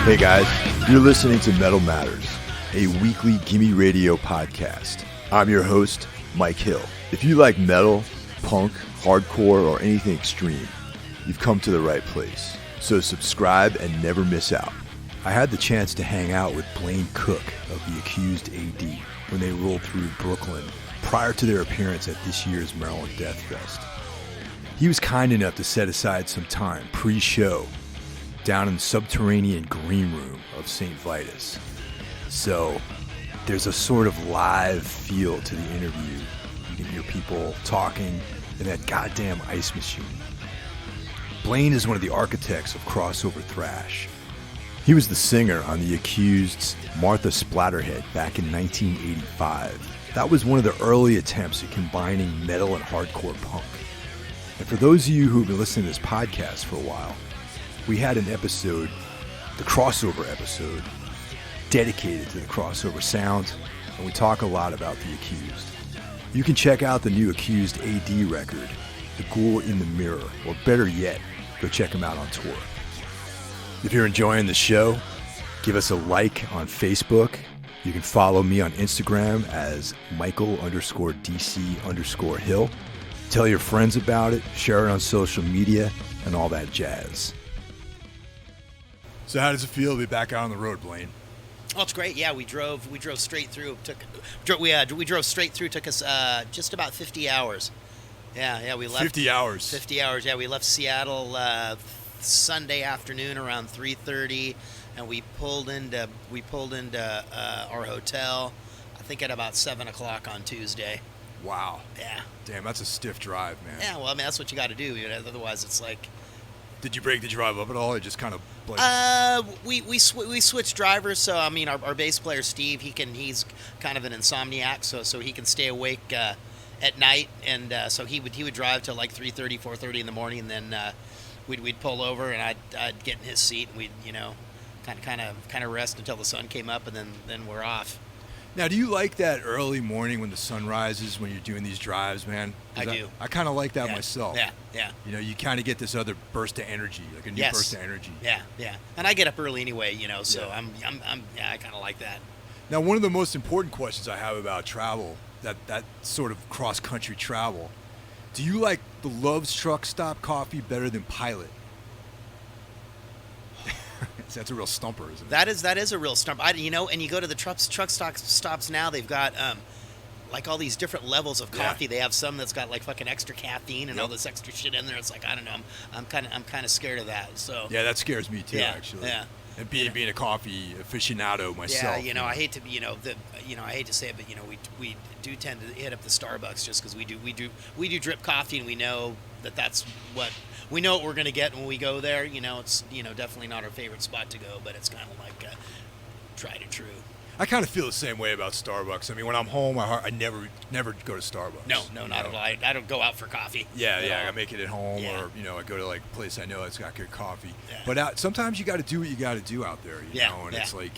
Hey guys, you're listening to Metal Matters, a weekly Gimme Radio podcast. I'm your host, Mike Hill. If you like metal, punk, hardcore, or anything extreme, you've come to the right place. So subscribe and never miss out. I had the chance to hang out with Blaine Cook of The Accused AD when they rolled through Brooklyn prior to their appearance at this year's Maryland Death Fest. He was kind enough to set aside some time pre-show down in the subterranean green room of Saint Vitus. So there's a sort of live feel to the interview. You can hear people talking in that goddamn ice machine. Blaine is one of the architects of crossover thrash. He was the singer on The Accused's Martha Splatterhead back in 1985. That was one of the early attempts at combining metal and hardcore punk. And for those of you who have been listening to this podcast for a while, we had an episode, the crossover episode, dedicated to the crossover sound, and we talk a lot about The Accused. You can check out the new Accused AD record, The Ghoul in the Mirror, or better yet, go check them out on tour. If you're enjoying the show, give us a like on Facebook. You can follow me on Instagram as Michael_DC_Hill. Tell your friends about it, share it on social media, and all that jazz. So how does it feel to be back out on the road, Blaine? Oh, it's great. Yeah, we drove straight through. We drove straight through. Took us just about 50 hours. Yeah, we left 50 hours. 50 hours. Yeah, we left Seattle Sunday afternoon around 3:30, and we pulled into our hotel, I think at about 7 o'clock on Tuesday. Wow. Yeah. Damn, that's a stiff drive, man. Yeah, well, I mean, that's what you got to do. Otherwise, it's like. Did you break the drive up at all, or just kind of? We switched drivers. So I mean, our bass player Steve, he's kind of an insomniac, so he can stay awake at night, and so he would drive till like 3:30, 4:30 in the morning, and then we'd pull over, and I'd get in his seat, and we'd kind of rest until the sun came up, and then we're off. Now, do you like that early morning when the sun rises when you're doing these drives, man? I do. I kind of like that myself. Yeah. You know, you kind of get this other burst of energy, like a new burst of energy. Yeah. And I get up early anyway, so I kind of like that. Now, one of the most important questions I have about travel, that sort of cross-country travel, do you like the Love's Truck Stop coffee better than Pilot? That's a real stumper, isn't it? That is a real stumper. And you go to the truck stops now. They've got like all these different levels of coffee. Yeah. They have some that's got like fucking extra caffeine and all this extra shit in there. It's like, I don't know. I'm kind of scared of that. So yeah, that scares me too, actually. Yeah. And being a coffee aficionado myself. Yeah, I hate to be, I hate to say it, but we do tend to hit up the Starbucks just because we do drip coffee, and we know that's what we're going to get when we go there. It's definitely not our favorite spot to go, but it's kind of like tried and true. I kind of feel the same way about Starbucks. I mean, when I'm home, I never go to Starbucks. No, not at all. I don't go out for coffee. Yeah, I make it at home, or I go to like a place I know that's got good coffee. Yeah. But sometimes you got to do what you got to do out there, you know. And it's like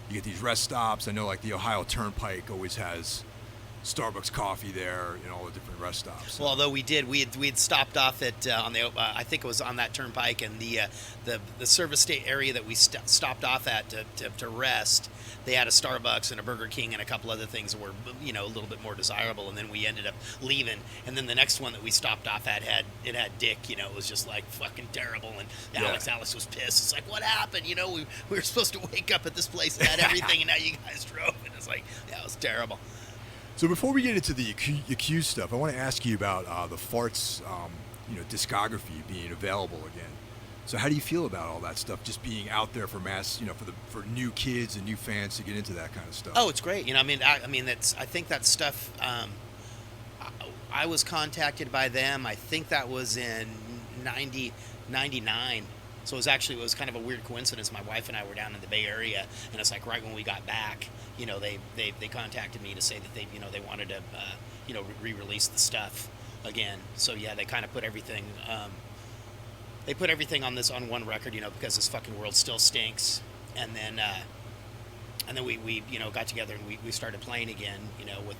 you get these rest stops. I know like the Ohio Turnpike always has Starbucks coffee there, all the different rest stops. Well, although we had stopped off at on the I think it was on that turnpike, and the service state area that we stopped off at to rest. They had a Starbucks and a Burger King and a couple other things that were, a little bit more desirable. And then we ended up leaving. And then the next one that we stopped off at had Dick. It was just like fucking terrible. And Alex was pissed. It's like, what happened? We were supposed to wake up at this place that had everything, and now you guys drove. And it's like, it was terrible. So before we get into the Accused stuff, I want to ask you about the Farts, discography being available again. So how do you feel about all that stuff, just being out there for mass, for new kids and new fans to get into that kind of stuff? Oh, it's great. I think that stuff. I was contacted by them. I think that was in 99. So it was kind of a weird coincidence. My wife and I were down in the Bay Area, and it's like right when we got back, they contacted me to say that they wanted to, re-release the stuff again. So yeah, they kind of put everything. They put everything on one record, because this fucking world still stinks. And then we got together and we started playing again, with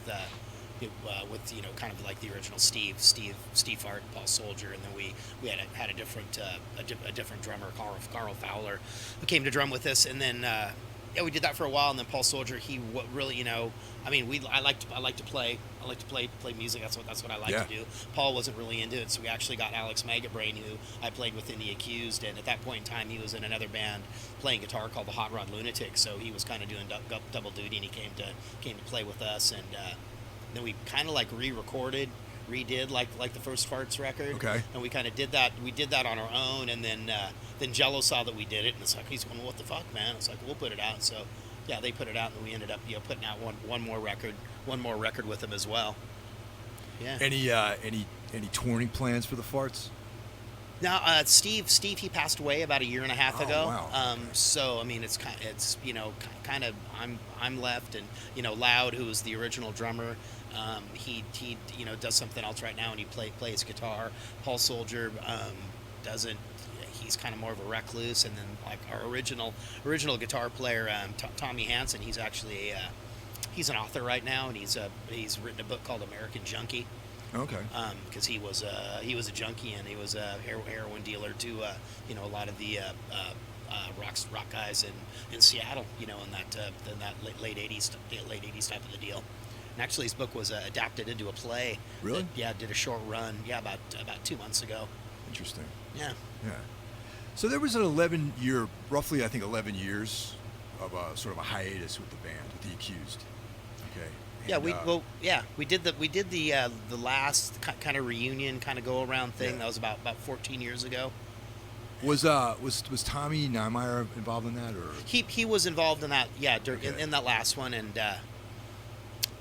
with kind of like the original Steve Hart, Paul Soldier, and then we had a different drummer, Carl Fowler, who came to drum with us, and then we did that for a while, and then Paul Soldier, really, I like to play music. That's what I like to do. Paul wasn't really into it, so we actually got Alex Magabrain, who I played with in The Accused, and at that point in time, he was in another band playing guitar called the Hot Rod Lunatics, so he was kind of doing double duty, and he came to play with us, and then we kind of like redid like the first Farts record. Okay. And we kind of did that. We did that on our own, and then Jello saw that we did it, and it's like, he's going, what the fuck, man? It's like, we'll put it out. So yeah, they put it out, and we ended up putting out one more record with them as well. Yeah. Any touring plans for the Farts? Now, Steve, he passed away about a year and a half ago. Wow. So I mean, it's kind of I'm left, and Loud, who was the original drummer, he does something else right now, and he plays guitar. Paul Soldier doesn't. He's kind of more of a recluse, and then like our original guitar player, Tommy Hansen, he's actually he's an author right now, and he's written a book called American Junkie. Okay. Because he was a junkie, and he was a heroin dealer to a lot of the rock guys in Seattle, in that late 80s type of the deal. And actually, his book was adapted into a play. Really? Did a short run. About 2 months ago. Interesting. Yeah. Yeah. So there was roughly 11 years of sort of a hiatus with the band, with The Accused. Okay. We did the last kind of reunion, kind of go around thing. That was about 14 years ago. Was Tommy Niemeyer involved in that, or he was involved in that? Yeah, in that last one, and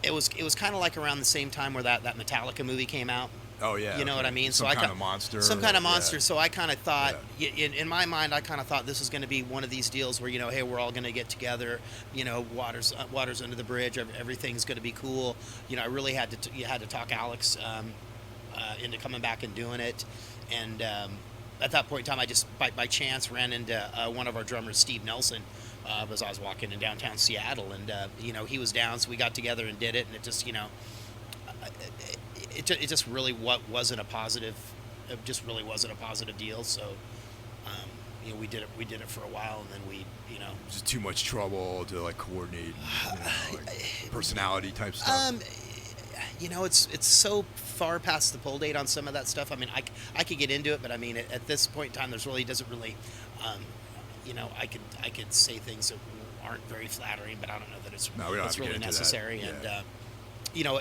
it was kind of like around the same time where that Metallica movie came out. Oh yeah. You know what I mean? Some kind of monster. So I kind of thought, in my mind, I kind of thought this was going to be one of these deals where hey, we're all going to get together. Water's under the bridge. Everything's going to be cool. I really had to talk Alex into coming back and doing it. And at that point in time, I just by chance ran into one of our drummers, Steve Nelson, as I was walking in downtown Seattle, and he was down, so we got together and did it, and it just it just really wasn't a positive. It just really wasn't a positive deal. So, we did it for a while, and then we, just too much trouble to like coordinate, personality type stuff. It's so far past the pull date on some of that stuff. I mean, I could get into it, but I mean, at this point in time, doesn't really, I could say things that aren't very flattering, but I don't know that it's really necessary. And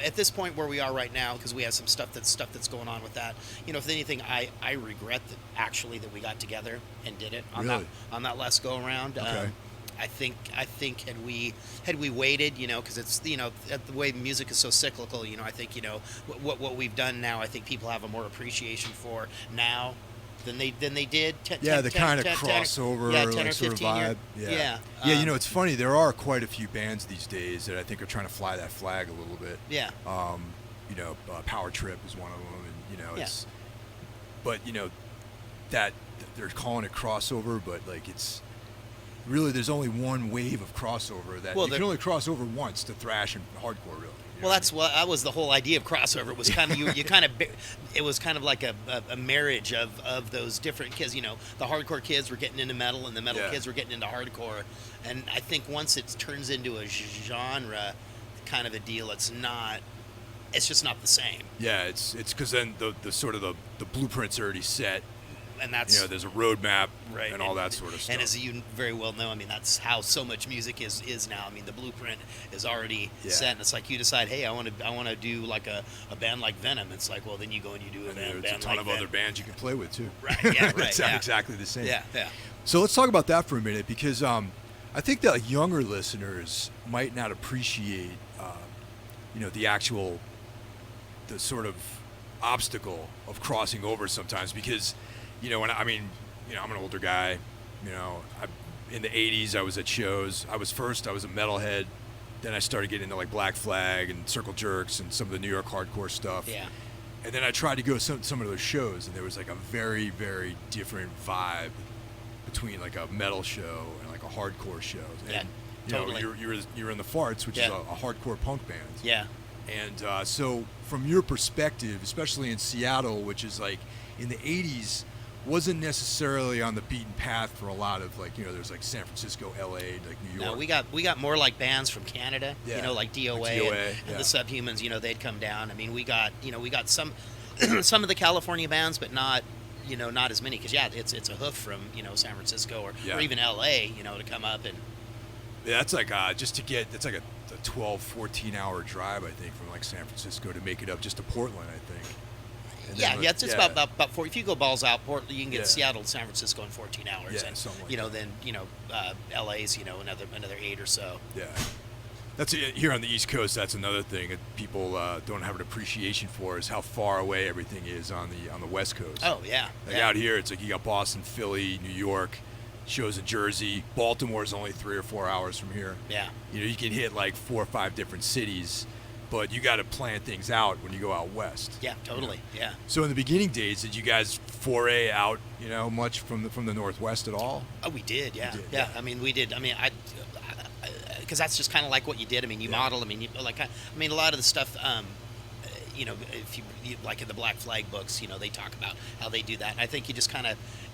at this point where we are right now, because we have some stuff that's going on with that. If anything, I regret that we got together and did it on that last go around. Okay. I think had we waited, because it's the way music is so cyclical. I think what we've done now. I think people have a more appreciation for now than they did. The kind of crossover, 10 or sort 15 of vibe. years. Yeah. It's funny. There are quite a few bands these days that I think are trying to fly that flag a little bit. Yeah. Power Trip is one of them, and it's, but that they're calling it crossover, but like it's. Really, there's only one wave of crossover that you can only cross over once to thrash and hardcore, really. That was the whole idea of crossover. It was kind of it was kind of like a marriage of those different kids. The hardcore kids were getting into metal, and the metal kids were getting into hardcore. And I think once it turns into a genre kind of a deal, it's just not the same. Yeah, it's because then the sort of the blueprint's already set. And that's there's a roadmap, right, and all that sort of stuff. And as you very well know, I mean, that's how so much music is now. I mean, the blueprint is already set, and it's like you decide, hey, I want to do like a band like Venom. It's like, well, then you go and you do a band like There's a ton of other bands you can play with too. Right. Yeah. Right. It's not exactly the same. Yeah. So let's talk about that for a minute, because I think that younger listeners might not appreciate, the sort of obstacle of crossing over sometimes, because. I'm an older guy. In the 80s, I was at shows. I was a metalhead. Then I started getting into like Black Flag and Circle Jerks and some of the New York hardcore stuff. Yeah. And then I tried to go to some of those shows, and there was like a very, very different vibe between like a metal show and like a hardcore show. And, totally. You're in the Farts, which is a hardcore punk band. Yeah. And so from your perspective, especially in Seattle, which is like in the 80s, wasn't necessarily on the beaten path for a lot of like, there's like San Francisco, LA, like New York. No, we got more like bands from Canada, like DOA, and the Subhumans, they'd come down. I mean, we got some some of the California bands, but not not as many, because it's a hoof from San Francisco or even LA, to come up. And that's like it's like a 12, 14 hour drive, I think, from like San Francisco to make it up just to Portland, I think. It's about 4. If you go balls out, Portland, you can get Seattle to San Francisco in 14 hours. Yeah, and something like that. Then LA's another 8 or so. Yeah, that's here on the East Coast. That's another thing that people don't have an appreciation for, is how far away everything is on the West Coast. Oh yeah. Like out here, it's like you got Boston, Philly, New York, shows in Jersey. Baltimore is only 3 or 4 hours from here. Yeah. You can hit like 4 or 5 different cities. But you got to plan things out when you go out west. Yeah, totally. Yeah. So in the beginning days, did you guys foray out, much from the Northwest at all? Oh, we did. Yeah. Yeah. I mean, we did. I mean, because that's just kind of like what you did. I mean, you model. I mean, a lot of the stuff. If you like in the Black Flag books, they talk about how they do that. And I think you just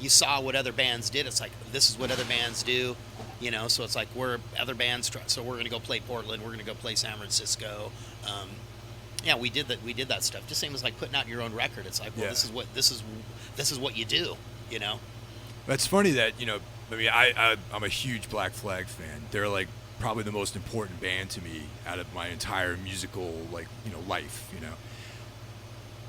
you saw what other bands did. It's like, this is what other bands do. So it's like, we're other bands, so we're going to go play Portland, we're going to go play San Francisco. We did that stuff. Just same as like putting out your own record. It's like, well, this is what you do. It's funny that I'm a huge Black Flag fan. They're like probably the most important band to me out of my entire musical life.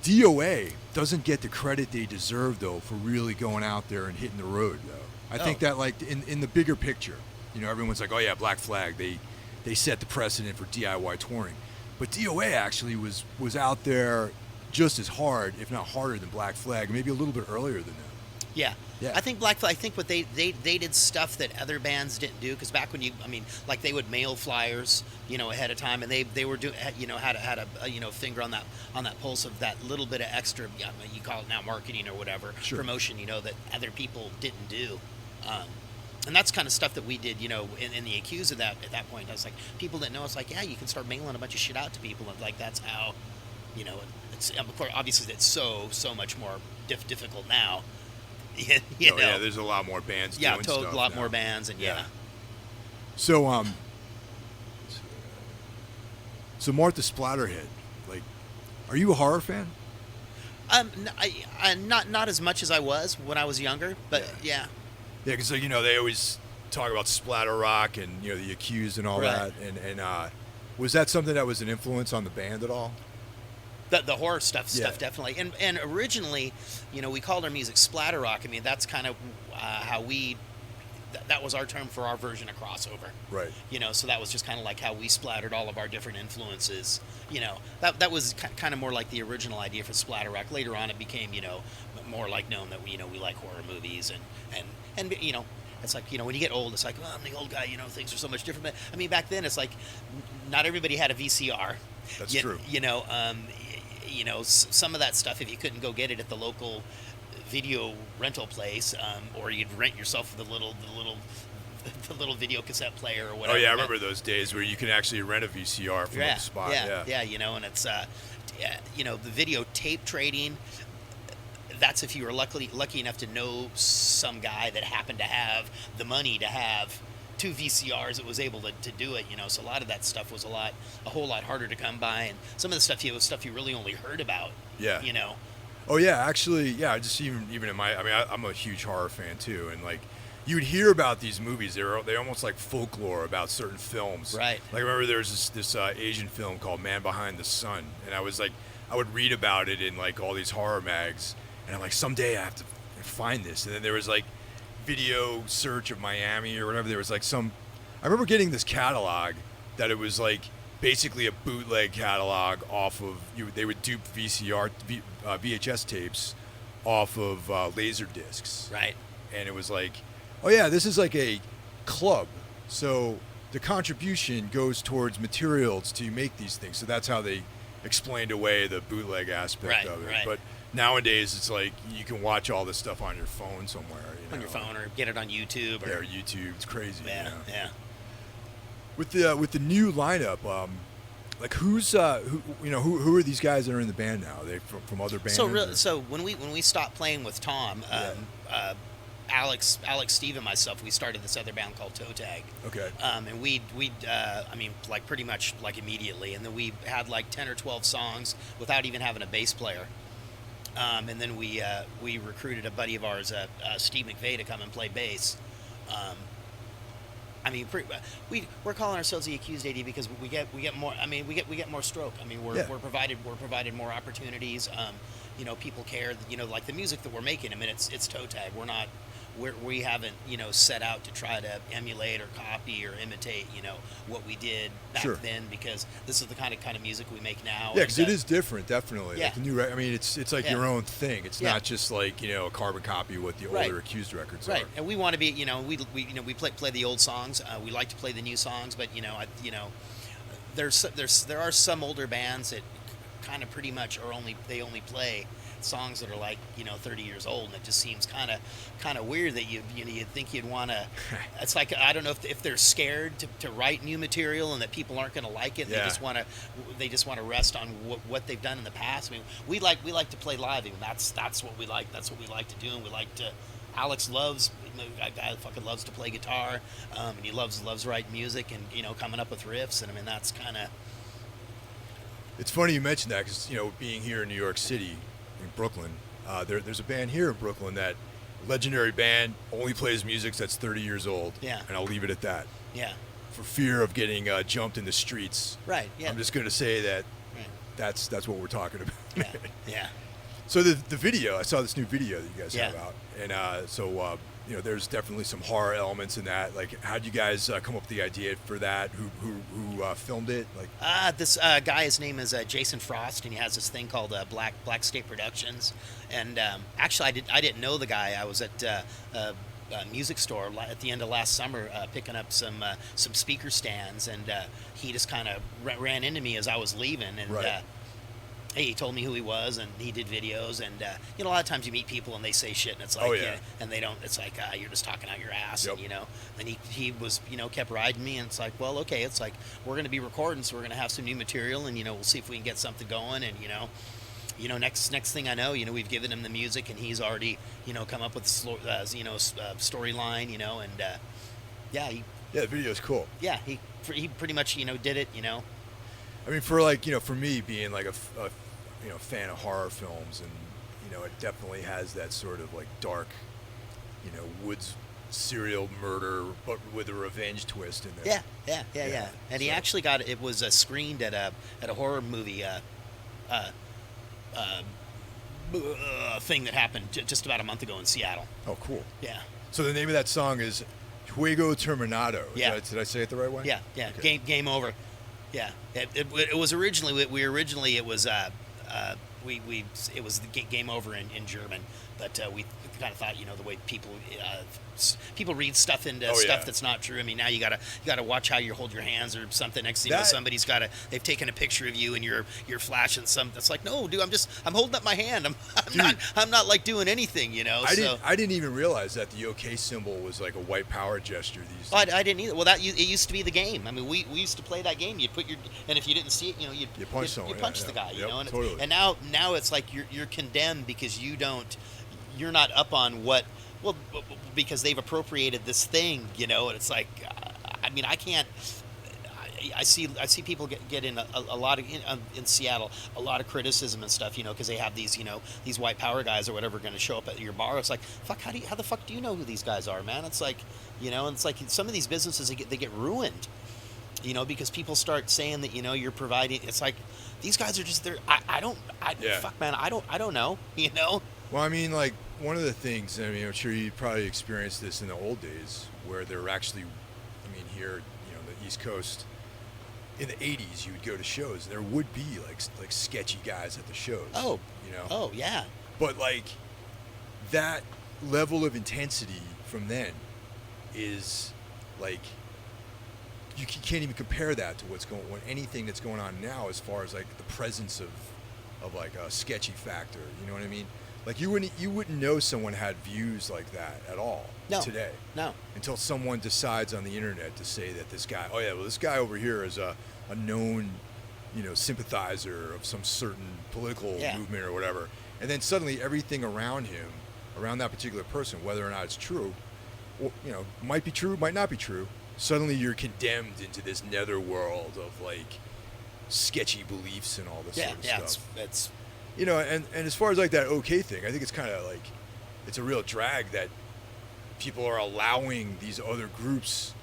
DOA doesn't get the credit they deserve, though, for really going out there and hitting the road, though. I think that, like, in the bigger picture, everyone's like, oh yeah, Black Flag, they set the precedent for DIY touring. But DOA actually was out there just as hard, if not harder, than Black Flag, maybe a little bit earlier than them. Yeah. I think Black Flag, what they did stuff that other bands didn't do, because back when they would mail flyers, ahead of time, and they were doing, had a finger on that pulse of that little bit of extra, you call it now marketing or whatever, promotion, that other people didn't do. And that's kind of stuff that we did, in the accused of that at that point. I was like, people didn't know. It's like, yeah, you can start mailing a bunch of shit out to people, and like that's how, it's, of course, obviously it's so much more difficult now. Yeah, there's a lot more bands doing stuff. Yeah, a lot more bands, and So, Martha Splatterhead, like, are you a horror fan? Not as much as I was when I was younger, but yeah. Yeah, because they always talk about splatter rock and the accused and all that, and was that something that was an influence on the band at all? The horror stuff definitely, and originally, we called our music splatter rock. I mean, that's kind of how that was our term for our version of crossover. Right. So that was just kind of like how we splattered all of our different influences. That was kind of more like the original idea for splatter rock. Later on, it became more like known that we like horror movies and it's like, when you get old, it's like, I'm the old guy, things are so much different. But I mean, back then, it's like not everybody had a VCR. That's true. Some of that stuff, if you couldn't go get it at the local video rental place, or you'd rent yourself the little video cassette player or whatever. Oh yeah, I remember those days where you can actually rent a VCR from a spot. Yeah, and it's the video tape trading. That's if you were lucky enough to know some guy that happened to have the money to have 2 VCRs that was able to do it, so a lot of that stuff was a whole lot harder to come by, and some of the stuff was stuff you really only heard about. Yeah. Oh yeah, actually, yeah. Just even in I'm a huge horror fan too, and like you'd hear about these movies. They're almost like folklore about certain films. Right. Like I remember there was this Asian film called Man Behind the Sun, and I would read about it in like all these horror mags, and I'm like, someday I have to find this. And then there was like Video Search of Miami or whatever. There was like I remember getting this catalog that it was like basically a bootleg catalog off of they would dupe VHS tapes off of laser discs. Right. And it was like, oh yeah, this is like a club, so the contribution goes towards materials to make these things. So that's how they explained away the bootleg aspect of it. Right. But nowadays it's like you can watch all this stuff on your phone somewhere. On your phone, or get it on YouTube. Or YouTube. It's crazy. Yeah. With the new lineup, Like who's who are these guys that are in the band now? Are they from other bands? So when we stopped playing with Tom, Alex, Steve, and myself, we started this other band called Toe Tag. Okay. And we like pretty much like immediately, and then we had like 10 or 12 songs without even having a bass player. And then we recruited a buddy of ours, Steve McVeigh, to come and play bass. We're calling ourselves the Accused AD because we get more. I mean, we get more stroke. I mean, we're provided more opportunities. People care. Like the music that we're making. I mean, it's toe tag. We haven't set out to try to emulate or copy or imitate what we did back then, because this is the kind of music we make now. Yeah, because it is different, definitely. Yeah. Like the new, I mean, it's like your own thing. It's not just like a carbon copy of what the older Accused records are. Right, and we want to be we play the old songs. We like to play the new songs, but there are some older bands that kind of pretty much they only play songs that are like 30 years old, and it just seems kind of weird that you'd think you'd want to. It's like, I don't know if they're scared to write new material and that people aren't going to like it. Yeah. They just want to rest on what they've done in the past. I mean, we like to play live. I mean, that's what we like. That's what we like to do, and we like to. Alex loves. A guy fucking loves to play guitar, and he loves writing music and coming up with riffs. And I mean, that's kind of. It's funny you mentioned that because being here in New York City. In Brooklyn, there's a band here in Brooklyn that legendary band only plays music that's 30 years old. Yeah. And I'll leave it at that. Yeah. For fear of getting jumped in the streets. Right. Yeah. I'm just going to say that that's what we're talking about. Yeah. Yeah. So the video, I saw this new video that you guys have out, and there's definitely some horror elements in that. Like, how'd you guys come up with the idea for that? Who filmed it? Like, this guy, his name is Jason Frost, and he has this thing called Black State Productions. And actually, I didn't know the guy. I was at a music store at the end of last summer picking up some speaker stands, and he just kind of ran into me as I was leaving, and. He told me who he was, and he did videos, and a lot of times you meet people and they say shit, and it's like, and they don't. It's like you're just talking out your ass, and And he was, kept riding me, and it's like, well, okay, it's like we're going to be recording, so we're going to have some new material, and we'll see if we can get something going, and next thing I know, we've given him the music, and he's already, come up with storyline, and the video's cool. Yeah, he pretty much did it, I mean, for me being like a fan of horror films, and it definitely has that sort of like dark, woods serial murder, but with a revenge twist in there. Yeah. And he actually it was screened at a horror movie thing that happened just about a month ago in Seattle. Oh, cool. Yeah. So the name of that song is Juego Terminado. Yeah. Did I say it the right way? Yeah. Okay. Game over. Yeah. It was originally it was it was the game over in German, but we kind of thought the way people read stuff into stuff that's not true. I mean, now you gotta watch how you hold your hands or something. Next thing somebody's they've taken a picture of you and you're flashing some. That's like, no, dude, I'm holding up my hand. I'm not like doing anything. I didn't even realize that the OK symbol was like a white power gesture these days. I didn't either. Well, it used to be the game. I mean, we used to play that game. You put and if you didn't see it, you punch someone. You punch the guy. And totally. And now it's like you're condemned because you're not up on what. Well, because they've appropriated this thing, and it's like, I mean, I can't. I see people get in a lot of in Seattle, a lot of criticism and stuff, because they have these white power guys or whatever going to show up at your bar. It's like, fuck, how the fuck do you know who these guys are, man? It's like, and it's like some of these businesses they get ruined, because people start saying that you're providing. It's like these guys are just there. Fuck, man, I don't know, Well, I mean, like, one of the things, I mean, I'm sure you probably experienced this in the old days, where there were actually, I mean, here, the East Coast, in the 80s, you would go to shows, and there would be, like sketchy guys at the shows. Oh. Oh, yeah. But, like, that level of intensity from then is, like, you can't even compare that to anything that's going on now as far as, like, the presence of like, a sketchy factor, you know what I mean? Like, you wouldn't know someone had views like that at all today. No. Until someone decides on the internet to say that this guy over here is a known, sympathizer of some certain political Yeah. movement or whatever, and then suddenly everything around him, around that particular person, whether or not it's true, or, might be true, might not be true, suddenly you're condemned into this netherworld of like sketchy beliefs and all this sort of stuff. It's and as far as like that okay thing, I think it's kind of like it's a real drag that people are allowing these other groups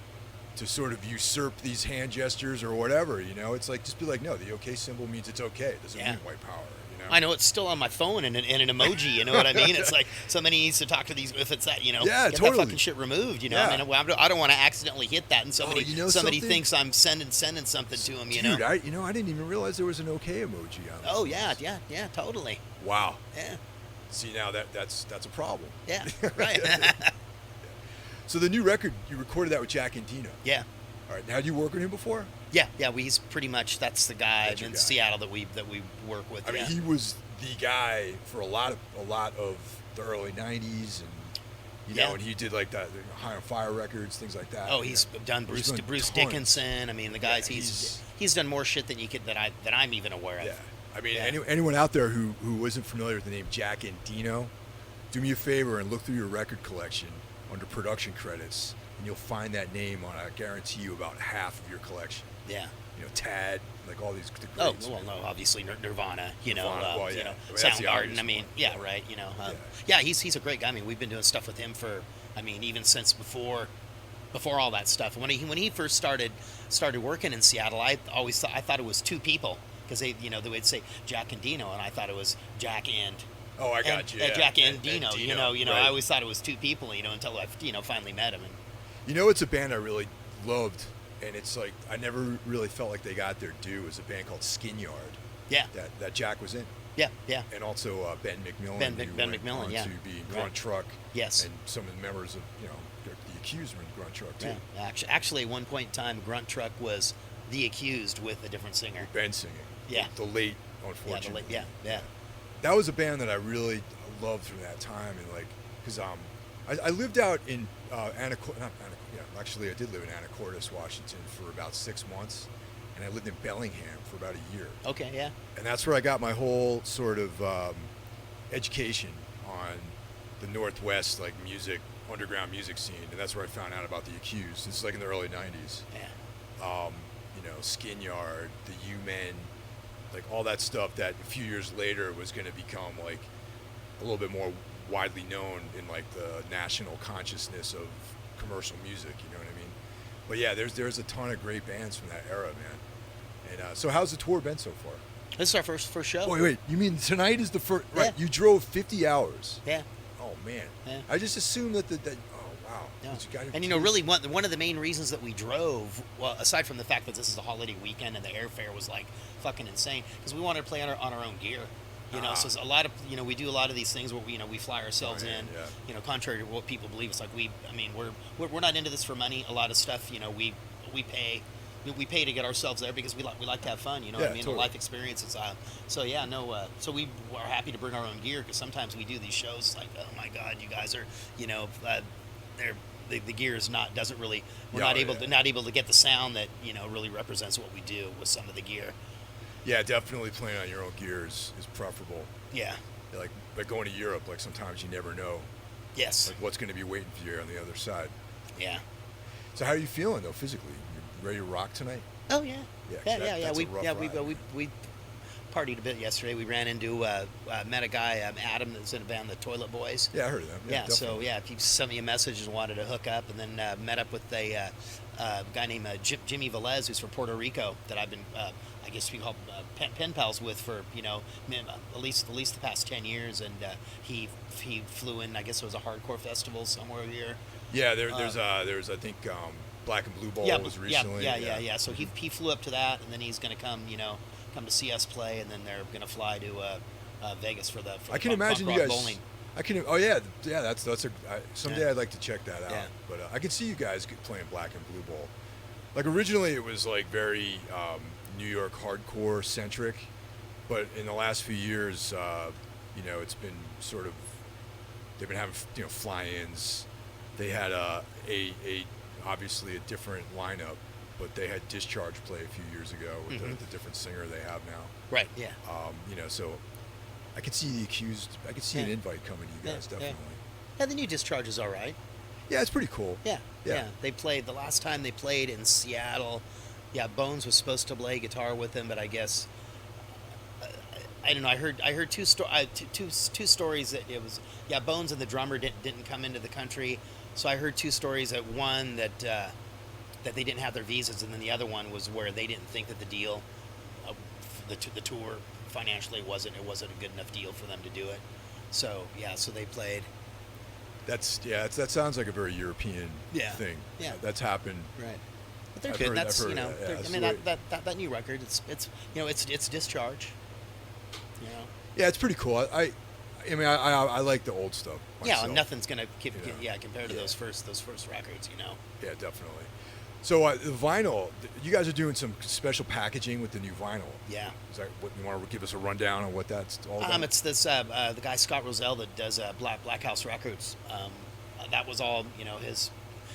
to sort of usurp these hand gestures or whatever. It's like, just be like, no, the okay symbol means it's okay. It doesn't mean white power. I know it's still on my phone and an emoji. You know what I mean? It's like somebody needs to talk to these. If it's that, Yeah, get totally. that fucking shit removed. Yeah. I mean, I don't want to accidentally hit that and somebody something? thinks I'm sending something to them. Dude, I didn't even realize there was an okay emoji on this. Oh yeah, totally. Wow. Yeah. See, now that's a problem. Yeah. Right. So the new record, you recorded that with Jack Endino. Yeah. All right. Now, had you worked with him before? Yeah. He's pretty much that's the guy That's your in guy. Seattle that we work with. I mean, he was the guy for a lot of the early '90s, and and he did like that High on Fire records, things like that. Oh, he's done He's done Bruce tons. Dickinson. I mean, the guys he's done more shit than that I'm even aware of. Yeah. I mean, anyone out there who isn't familiar with the name Jack Endino, do me a favor and look through your record collection under production credits, and you'll find that name on, I guarantee you, about half of your collection. Yeah. Tad, like all these the Oh, greats. well, no, obviously Nirvana, Nirvana, well, yeah. I mean, that's the Soundgarden. obvious I mean, one. yeah, right. He's a great guy. I mean, we've been doing stuff with him for, even since before all that stuff. When he first started working in Seattle, I thought it was two people because they would say Jack and Dino, and I thought it was Jack and. Oh, I got you. Yeah. Jack and Dino. Right. I always thought it was two people. Until I finally met him. And, It's a band I really loved, and it's like I never really felt like they got their due. It was a band called Skin Yard. Yeah. That Jack was in. Yeah, yeah. And also Ben McMillan. Ben who went McMillan, on yeah. to be in Grunt Truck. Yes. And some of the members of the Accused were in Grunt Truck too. Yeah. Actually, at one point in time, Grunt Truck was The Accused with a different singer. Ben singing. Yeah. The late, unfortunately. Yeah. That was a band that I really loved from that time, and like, because I lived out in actually I did live in Anacortes, Washington for about 6 months, and I lived in Bellingham for about a year. Okay, yeah. And that's where I got my whole sort of education on the Northwest, like underground music scene, and that's where I found out about the Accused. This is like in the early '90s. Yeah. Skin Yard, the U-Men, like all that stuff that a few years later was going to become like a little bit more widely known in like the national consciousness of commercial music. You know what I mean? But yeah, there's a ton of great bands from that era, man. And so how's the tour been so far? This is our first show. Wait, you mean tonight is the first? Yeah. Right, you drove 50 hours. Yeah. Oh man. Yeah. I just assumed that oh wow. Yeah. You got And really one of the main reasons that we drove, well, aside from the fact that this is a holiday weekend and the airfare was like fucking insane, because we wanted to play on our own gear. So it's a lot of we do a lot of these things where we fly ourselves in. Yeah. Contrary to what people believe, it's like we're not into this for money. A lot of stuff we pay. We pay to get ourselves there because we like to have fun. You know what I mean? Totally. A life experience. So we are happy to bring our own gear, because sometimes we do these shows like, oh my God, you guys are the gear is doesn't really, we're not able to get the sound that really represents what we do with some of the gear. Yeah, definitely playing on your own gear is preferable. Yeah. Like going to Europe, like sometimes you never know. Yes. Like what's going to be waiting for you on the other side. Yeah. So how are you feeling though physically? You ready to rock tonight? Oh yeah. Yeah. Yeah. We ride. partied a bit yesterday. We ran into met a guy, Adam, that's in a band, the Toilet Boys. Yeah, I heard of them. Yeah. So he sent me a message and wanted to hook up, and then met up with a guy named Jimmy Velez, who's from Puerto Rico, that I've been I guess we call pen pals with for at least the past 10 years, and he flew in. I guess it was a hardcore festival somewhere here. Yeah, there's I think Black and Blue Ball was recently. Yeah. So he flew up to that, and then he's going to come to see us play, and then they're going to fly to Vegas for the. I can imagine you guys. Bowling. That's someday I'd like to check that out. Yeah. But I can see you guys playing Black and Blue Ball. Like originally it was like very New York hardcore centric, but in the last few years, it's been sort of, they've been having fly-ins. They had a obviously a different lineup, but they had Discharge play a few years ago with the different singer they have now. Right. Yeah. So I could see the Accused. I could see an invite coming to you guys, definitely. Yeah, the new Discharge is all right. Yeah, it's pretty cool. Yeah. They played the last time they played in Seattle. Yeah, Bones was supposed to play guitar with them, but I guess I don't know. I heard two stories that it was Bones and the drummer didn't come into the country. So I heard two stories. That one that they didn't have their visas, and then the other one was where they didn't think that the deal, the tour financially wasn't a good enough deal for them to do it. So so they played. That sounds like a very European thing. Yeah, that's happened. Right. But they're good. That new record, it's Discharge. Yeah, it's pretty cool. I like the old stuff myself. Yeah, nothing's gonna keep compared to those first records. Yeah, definitely. So the vinyl, you guys are doing some special packaging with the new vinyl. Yeah. Is that what you want to give us a rundown on what that's all about? It's this the guy Scott Roselle that does Black House Records. That was all his.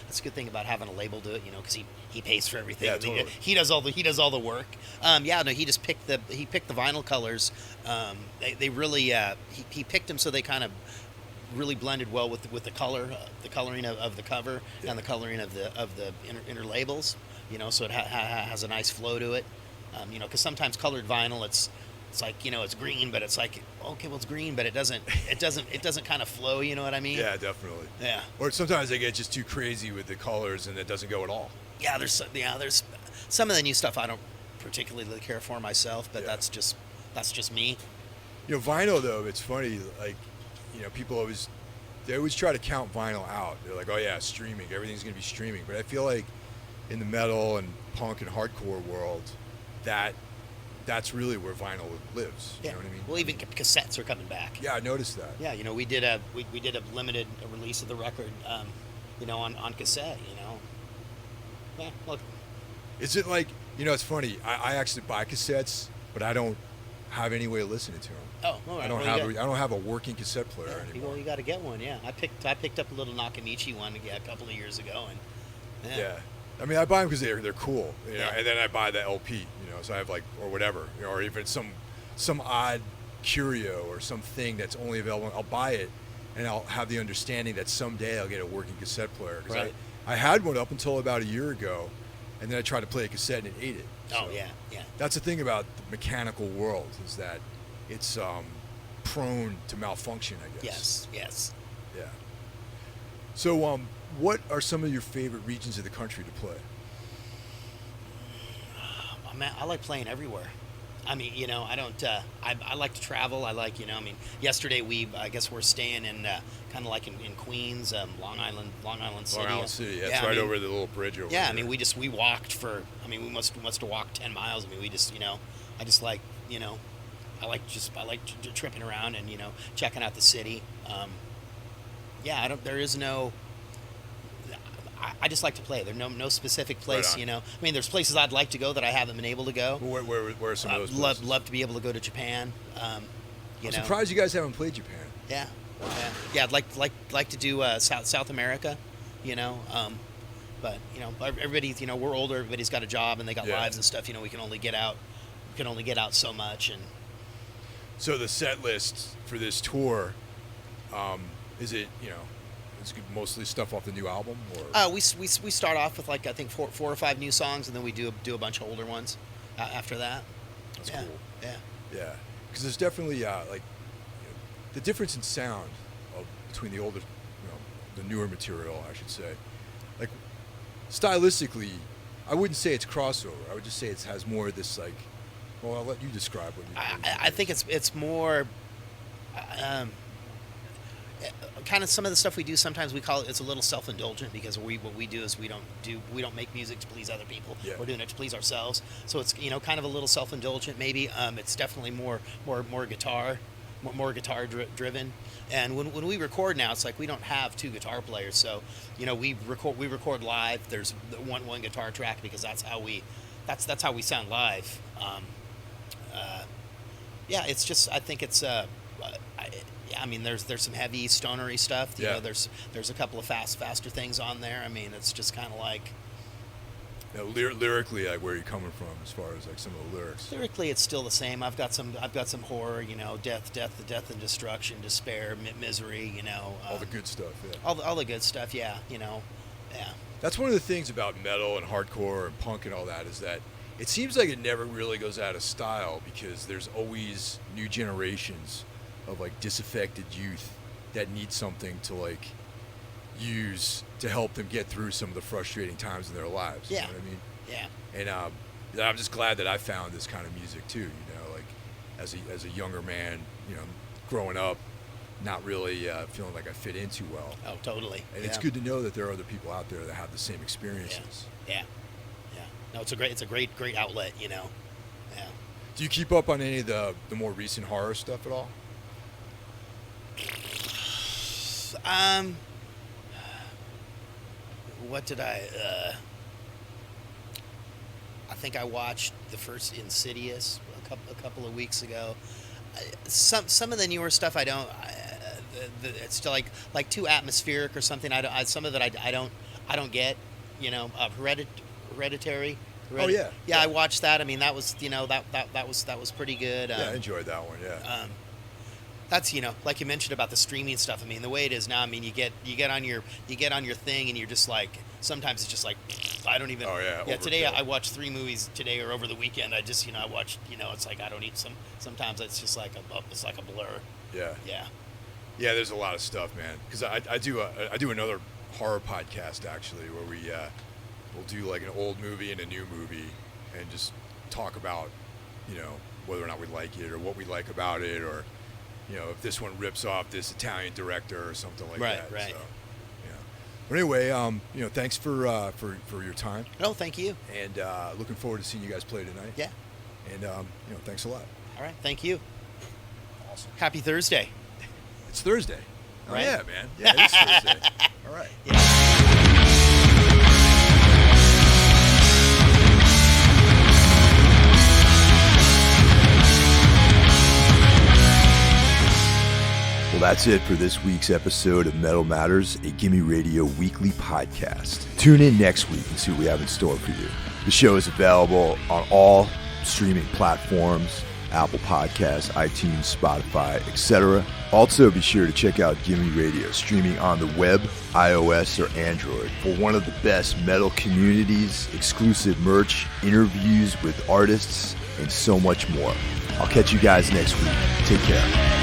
That's a good thing about having a label do it, because he pays for everything. Yeah, totally. He does all the work. He just picked the vinyl colors. They really he picked them so they kind of really blended well with the color, the coloring of the cover and the coloring of the inner labels. So it has a nice flow to it. Because sometimes colored vinyl, it's like it's green, but it's like okay, well it's green, but it doesn't kind of flow. You know what I mean? Yeah, definitely. Yeah. Or sometimes they get just too crazy with the colors and it doesn't go at all. Yeah, there's some of the new stuff I don't particularly care for myself, but that's just me. Vinyl though, it's funny. Like, people always try to count vinyl out. They're like, oh yeah, streaming, everything's gonna be streaming. But I feel like in the metal and punk and hardcore world, that's really where vinyl lives. You know what I mean? Well, even cassettes are coming back. Yeah, I noticed that. Yeah, we did a limited release of the record, on cassette. Yeah, look. Is it like it's funny? I actually buy cassettes, but I don't have any way of listening to them. Oh, all right. I don't have a working cassette player anymore. Well, you got to get one. Yeah, I picked up a little Nakamichi one a couple of years ago, and yeah. I mean, I buy them because they're cool, and then I buy the LP, so I have or whatever, or even some odd curio or something that's only available. I'll buy it, and I'll have the understanding that someday I'll get a working cassette player. Because I had one up until about a year ago, and then I tried to play a cassette and it ate it. So yeah. That's the thing about the mechanical world is that it's prone to malfunction, I guess. Yes. Yeah. So, what are some of your favorite regions of the country to play? Man, I like playing everywhere. I mean, I don't. I like to travel. I like, yesterday I guess we're staying in kind of like in Queens, Long Island City. Long Island City. That's right over the little bridge over there. Yeah, I mean, we walked for. I mean, we must have walked 10 miles. I mean, we just, I just like, I like tripping around and checking out the city. There is no. I just like to play. There's no specific place, Right on. I mean, there's places I'd like to go that I haven't been able to go. Well, where are some of those places? Love to be able to go to Japan. I'm surprised you guys haven't played Japan. Yeah. I'd like to do South America, but everybody's we're older. Everybody's got a job and they got lives and stuff. We can only get out. So much. And so the set list for this tour, is it it's mostly stuff off the new album, or? We start off with I think four or five new songs, and then we do a bunch of older ones after that. That's cool. Yeah. Because there's definitely the difference in sound between the older, the newer material, I should say. Like stylistically, I wouldn't say it's crossover. I would just say it has more of this Well, I'll let you describe what you. I think it's more. Kind of some of the stuff we do, sometimes we call it's a little self-indulgent because what we do is we don't make music to please other people. Yeah. We're doing it to please ourselves. So it's kind of a little self-indulgent maybe. It's definitely more guitar driven. And when we record now, it's like we don't have two guitar players. So we record live. There's one guitar track because that's how we sound live. It's just I think it's. I mean, there's some heavy stonery stuff. There's a couple of faster things on there. I mean, it's just kind of like. Now, lyrically, like, where are you coming from as far as like some of the lyrics? Lyrically, it's still the same. I've got some horror, death and destruction, despair, misery, all the good stuff, yeah. All the good stuff, yeah, yeah. That's one of the things about metal and hardcore and punk and all that, is that it seems like it never really goes out of style, because there's always new generations of like disaffected youth that need something to like use to help them get through some of the frustrating times in their lives. Yeah. You know what I mean? Yeah. And I'm just glad that I found this kind of music too, like as a younger man, growing up, not really feeling like I fit in too well. Oh, totally. And it's good to know that there are other people out there that have the same experiences. Yeah. No, it's a great outlet, Yeah. Do you keep up on any of the more recent horror stuff at all? What did I think I watched the first Insidious a couple of weeks ago. Some of the newer stuff I don't. It's still like too atmospheric or something. Some of it I don't get. Hereditary. Oh yeah. Yeah, I watched that. I mean, that was that was pretty good. Yeah, I enjoyed that one. Yeah. That's like you mentioned about the streaming stuff. I mean, the way it is now. I mean, you get on your thing and you're just like, sometimes it's just like, I don't even. Oh yeah. Yeah. Today I watched 3 movies today or over the weekend. I just I watched it's like I don't even sometimes it's just like a blur. Yeah. Yeah. Yeah. There's a lot of stuff, man. Because I do another horror podcast actually where we'll do like an old movie and a new movie and just talk about whether or not we like it or what we like about it, or if this one rips off this Italian director or something like that. Right. So, But anyway, thanks for your time. No, thank you. And looking forward to seeing you guys play tonight. Yeah. And thanks a lot. All right, thank you. Awesome. Happy Thursday. It's Thursday. Right? Oh, yeah, man. Yeah, it is Thursday. All right. Yeah. Well, that's it for this week's episode of Metal Matters, a Gimme Radio weekly podcast. Tune in next week and see what we have in store for you. The show is available on all streaming platforms, Apple Podcasts, iTunes, Spotify, etc. Also, be sure to check out Gimme Radio, streaming on the web, iOS, or Android, for one of the best metal communities, exclusive merch, interviews with artists, and so much more. I'll catch you guys next week. Take care.